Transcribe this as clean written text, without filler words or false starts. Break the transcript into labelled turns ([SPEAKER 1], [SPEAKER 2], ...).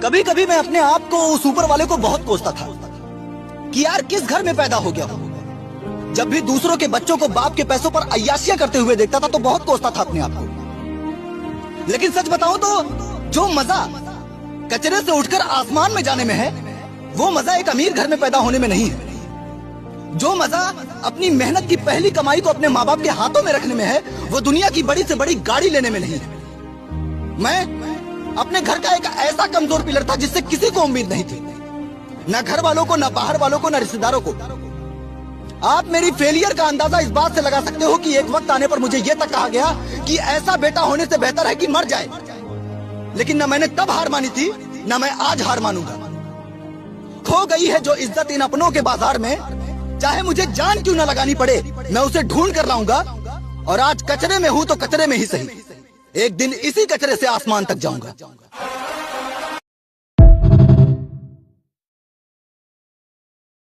[SPEAKER 1] कभी कभी मैं अपने आप को उस ऊपर वाले को बहुत कोसता था कि यार किस घर में पैदा हो गया हूं। जब भी दूसरों के बच्चों को बाप के पैसों पर अय्याशियां करते हुए देखता था तो बहुत कोसता था अपने आप को। लेकिन सच बताऊं तो जो मजा कचरे से उठकर आसमान में जाने में है, वो मजा एक अमीर घर में पैदा होने में नहीं है। जो मजा अपनी मेहनत की पहली कमाई को अपने माँ बाप के हाथों में रखने में है, वो दुनिया की बड़ी से बड़ी गाड़ी लेने में नहीं है। मैं अपने घर का एक ऐसा कमजोर पिलर था जिससे किसी को उम्मीद नहीं थी, न घर वालों को, न बाहर वालों को, न रिश्तेदारों को। आप मेरी फेलियर का अंदाजा इस बात से लगा सकते हो कि एक वक्त आने पर मुझे यह तक कहा गया कि ऐसा बेटा होने से बेहतर है कि मर जाए। लेकिन न मैंने तब हार मानी थी, न मैं आज हार मानूंगा। खो गई है जो इज्जत इन अपनों के बाजार में, चाहे मुझे जान क्यों न लगानी पड़े, मैं उसे ढूंढ कर लाऊंगा। और आज कचरे में हूं तो कचरे में ही सही, एक दिन इसी कचरे से आसमान तक जाऊंगा।